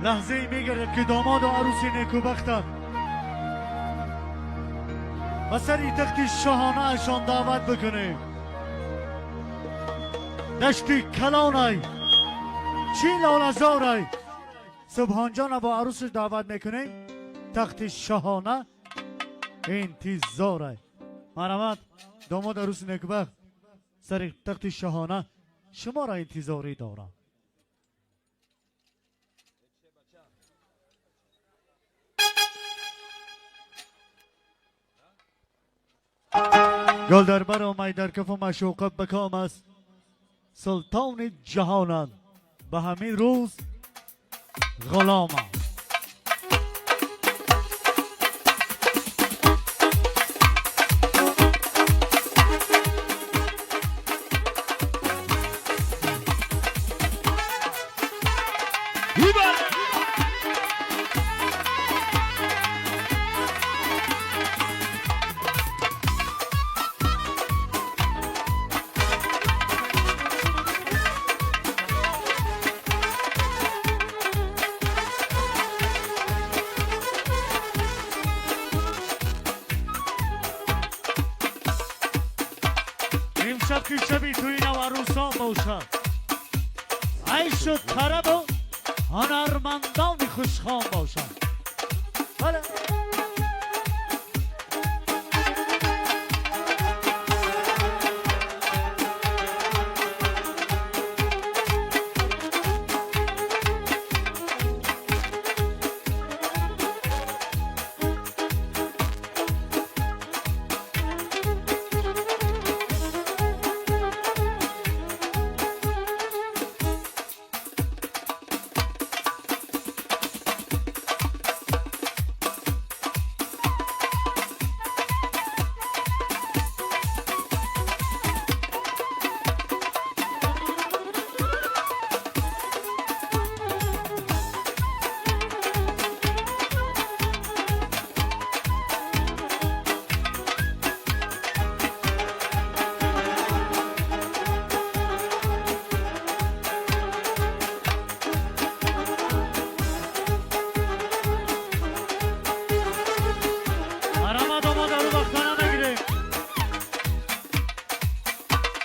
لحظه میگرد که داماد و عروسی نیکوبختند و سری تخت شاهانه اشان دعوت بکنه. دشتی کلانای چی لالزارای سبحان جان با عروسش دعوت میکنه. تخت شاهانه انتظاره. مرحمت داماد عروس نیکوبخت سر تخت شاهانه شما را انتظاری دارم. گل در بر آمد در کف مشوقه بکام است سلطان جهانند به همین روز غلام است. امشب که شبی توی نوروسان باشد عیش و طرب و هنرمندان خوشخوان باشد. بله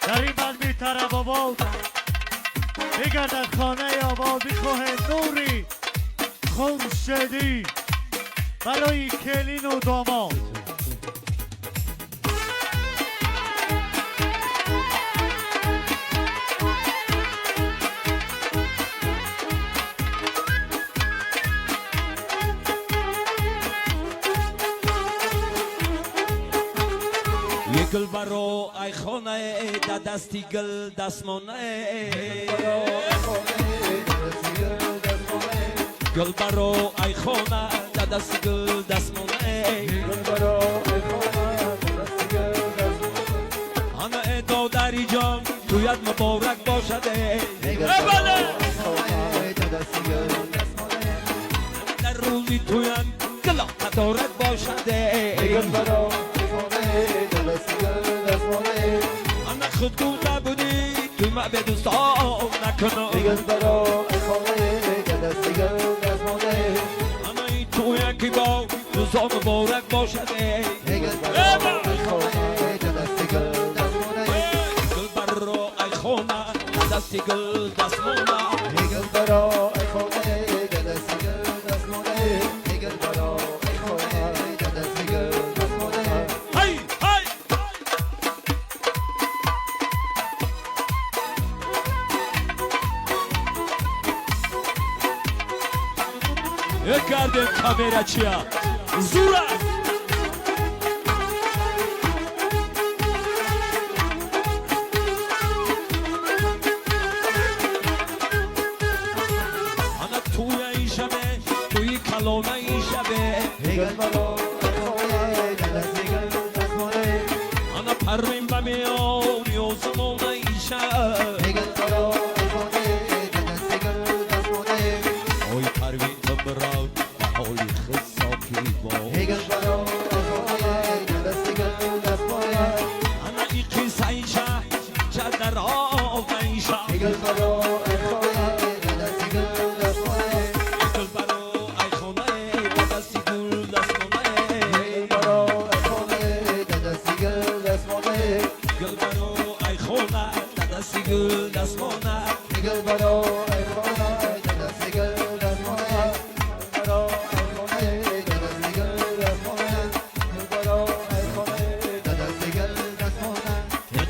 در این بند میتره باباد بگردد خانه آبادی خواه نوری خورشیدی برای کلین و داماد. گل برو ای خانه دا دستی گل دستمانه گل برو ای خانه دا دستی گل دستمانه انا ادو داری جان تویت مبارک باشده در روزی تویت گلا مدارک باشده انا خود گوده بودی توی ما به دوستان نکنم انا این توی یکی با دوستان مبارک باشده گل برو ای خونه دستی گل دستمونه کردن کامera چیا زورا انا توی این شبه توی کلانه این شبه انا پریم بمیان یوزمون این شب اوی پروین تبران بحالی خصاکی با انا ایقی سایشه چدر آف ایشه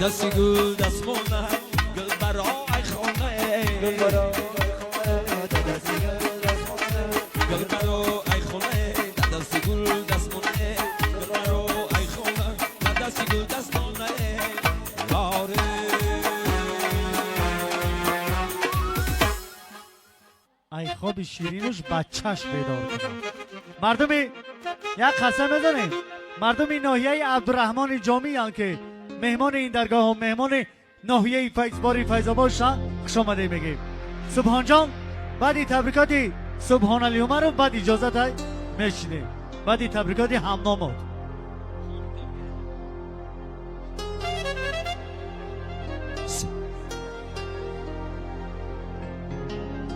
دستی گل دست مونه گل برای خونه گل برای خونه دستی گل دست مونه گل برای خونه دستی گل دست مونه ای خواب شیرینوش بچهش بیدار کنم. مردمی یک قسم بزنیم، مردمی ناحیه عبدالرحمن جامی هم که مهمان این درگاه و مهمان ناحیه فیضباری فیضآباد شهر خوش آمده میگیم. سبحان جان بعدی تبریکاتی سبحان علیومه رو بعد اجازت های میشنیم، بعدی تبریکاتی همنامات.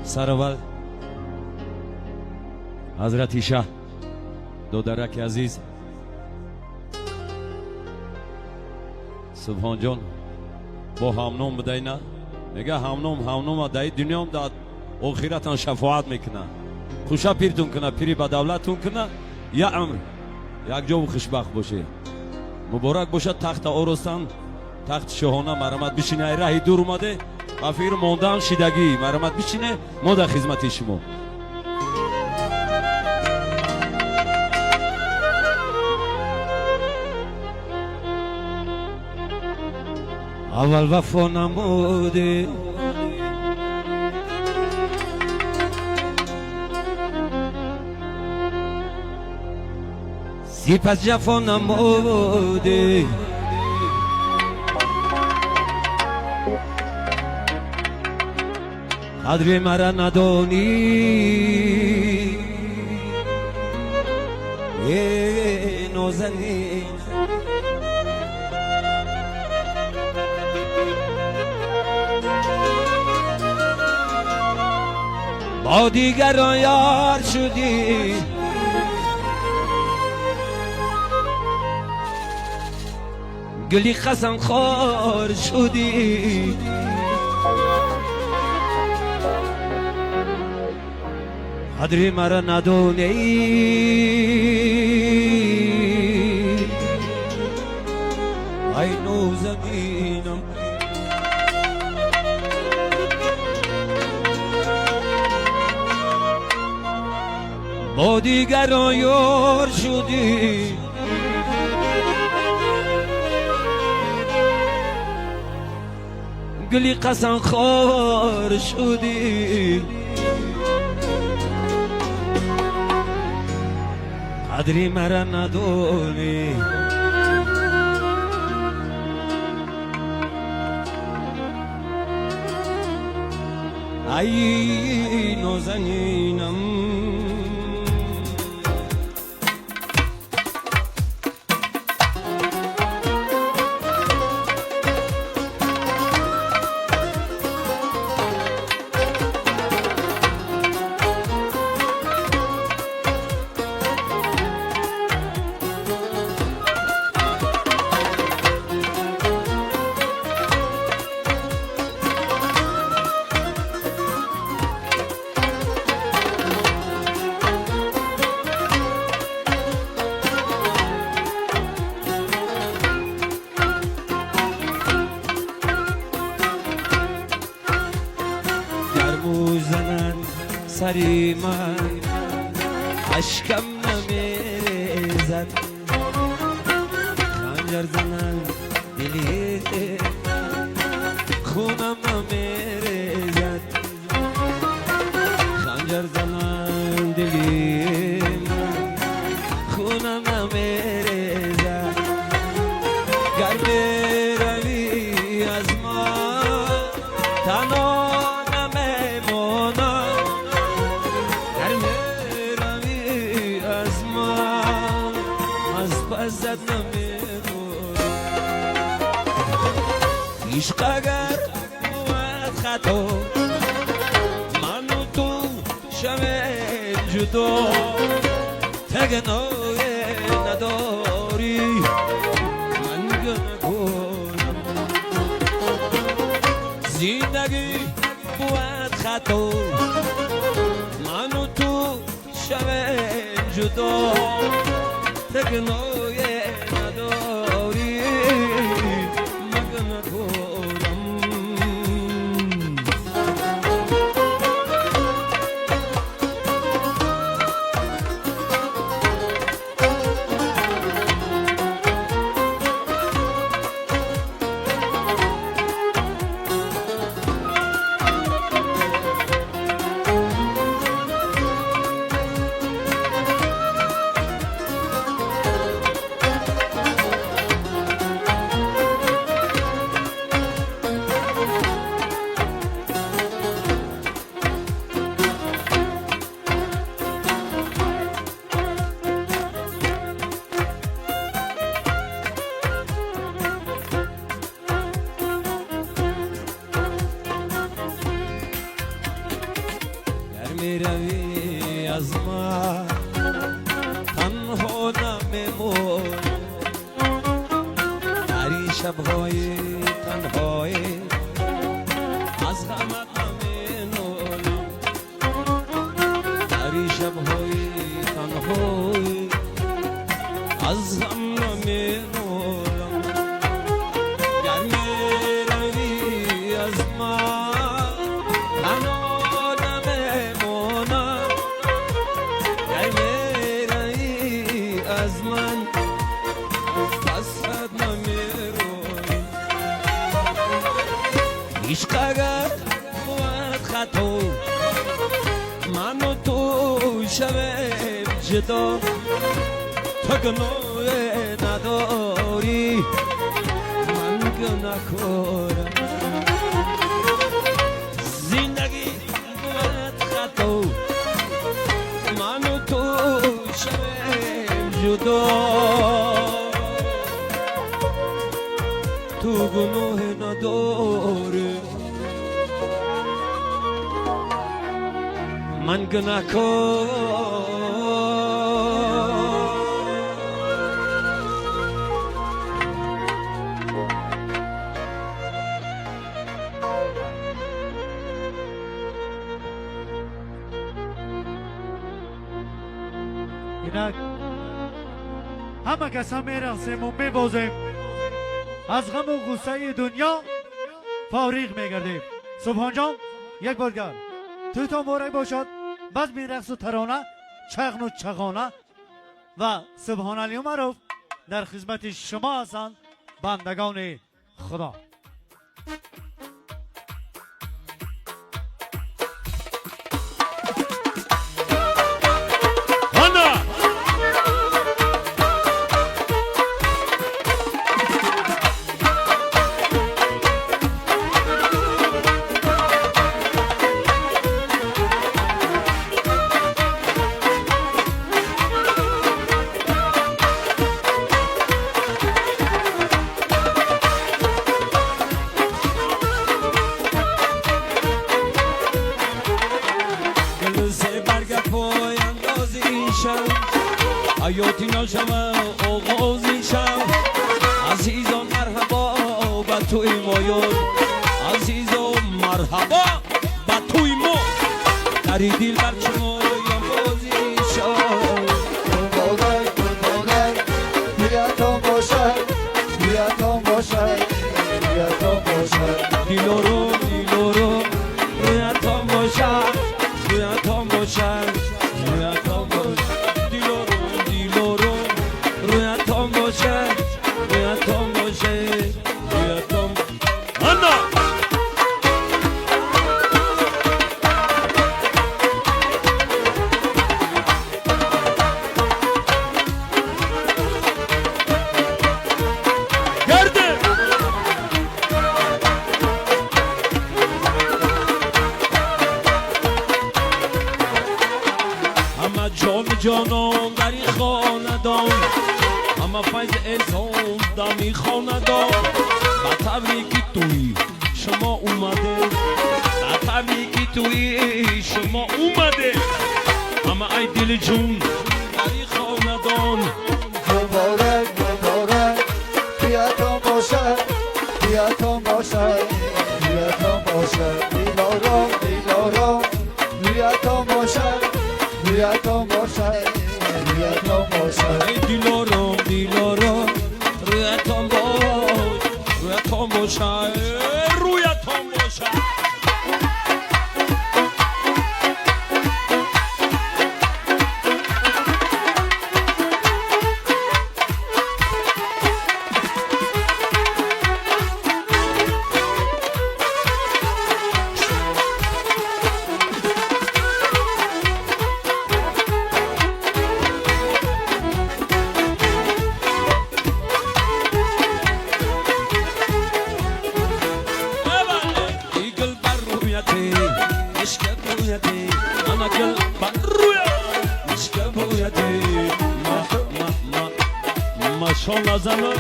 سرول حضرت شاه دودرک عزیز سبحان جان با همنام بدهی میگه همنام در دنیا هم در آخرت هم شفاعت میکنه. خوشا پیرتون کنه، پیری با دولتتون کنه، یا عمر یک جا خوشبخت باشه، مبارک باشه. تخت آرستان تخت شاهانه مرمت بشینه، راهی دور اومده غفیر موندن شیدگی مرمت بشینه، ما در خدمت شما. اول وفا نموده سپس جفا نموده، قدر مرا ندانی ای نازنین. با دیگران یار شدی، گلی خزان خار شدی، قدر مرا ندانی ای نازنینم. با دیگران یار شدی، گلی قسم خار شدی، قدری مرا ندانی ای نازنینم. سری من اشکم نمیرزد، خنجر زنن دلی خونم نمیرزد، خنجر زنن دلی خونم نمیرزد. گر بروی از ما تنها عزت نمیمون. عشق اگر بود خطا من و تو شویم جدا، تگنای نداری من گناه کنم. زندگی بود خطا من و تو شویم جدا، تگنای نداری مگن میروی از من تنها نمیمونم در این شب‌های تنهایی از غمت نمینونم در این شب‌های تنهایی از غم نمینونم گر میروی از من تنها نمیمونم گر میروی از من دستت نمیرونم عشق اگر بود خطا من و تو شویم جدا تو گناه نداری من گناه کارم زندگی بود خطا من و تو شویم جدا تو گناه نداری من گناه کارم اینک همه کسا میرقصیم و میبازیم از غم و غصه دنیا فارغ میگردیم. سبحان جان یک بارگر توی تا مبارک باشد. بس می رقص و ترانه چغن و چغانه و سبحان علی و معروف در خدمت شما هستند بندگان خدا. حیاتی نشم آغازی شم عزیزان مرحبا با توی مایان عزیزان مرحبا با توی ما دری دل بر شما یم بازی شم مبارک بیاتون باشد بیاتون باشد بیاتون باشد دیلارم بیاتون باشد بیاتون باشد بیاتون باشد رویتون باشه رویتون باشه رویتون انا گرده همه جان جانان در این خاندان همه فیض انسان دمی خاندان با تبریکی توی شما اومده با تبریکی توی شما اومده همه ای دل جون در این خاندان مبارک بیاتون باشد بیاتون باشد بیاتون باشد دیلارم بیاتون باشد بیاتون باشد بیاتون باشد ای دیلارم رویتون باشه رویتون باشه شان زنم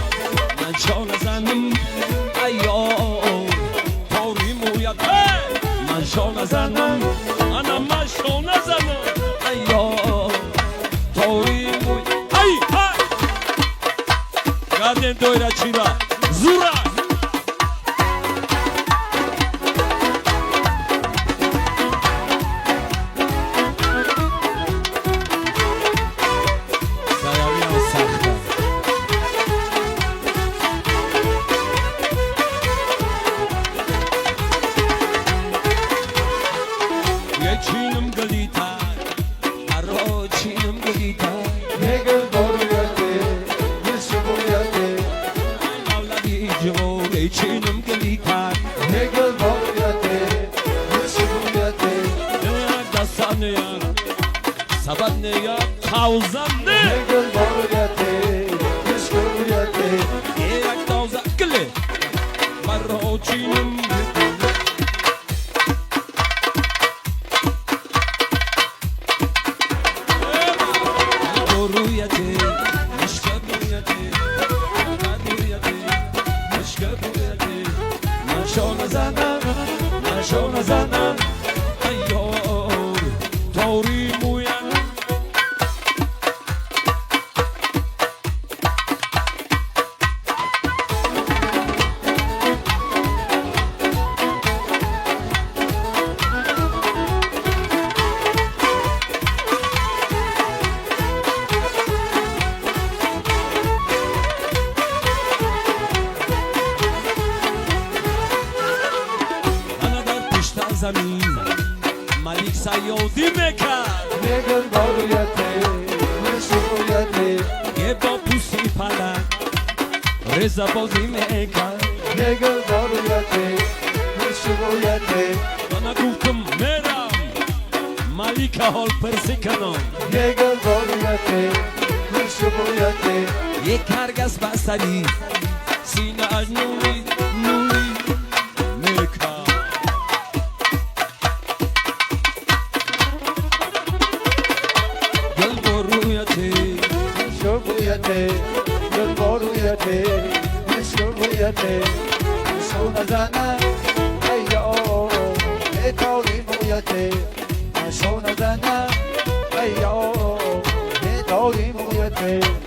من شان زنم ایا تاری مویت من شان زنم انا من شان من دویره چیرا زورا سیاوی هم سخته یه چینم گلیتر ارو چینم گلیتر Negel boruyate, yeshubuyate, اولادی جو یه چینم گلیتر negel boruyate, yeshubuyate, دستانه یا سبانه یا خوزنه negel boruyate, yeshubuyate, یک دوزه گله مرا چینم رویته مشکل رویته رویته مشکل رویته نشان زنم نشان زنم ایار توری مویم زمین ملیک سیادی میکرد negel boruyate, yeshubuyate, یه با پوسی پلنگ رزا بازی میکرد negel boruyate, yeshubuyate, من گفتم میرم ملیک حال پرسی کنم negel boruyate, yeshubuyate, یک هرگز بستری سینه از نوری نوری میکرد گل برویتی yeshubuyate, negel boruyate, yeshubuyate, nashona zana, ayo, etori muyate, nashona zana, ayo, etori muyate.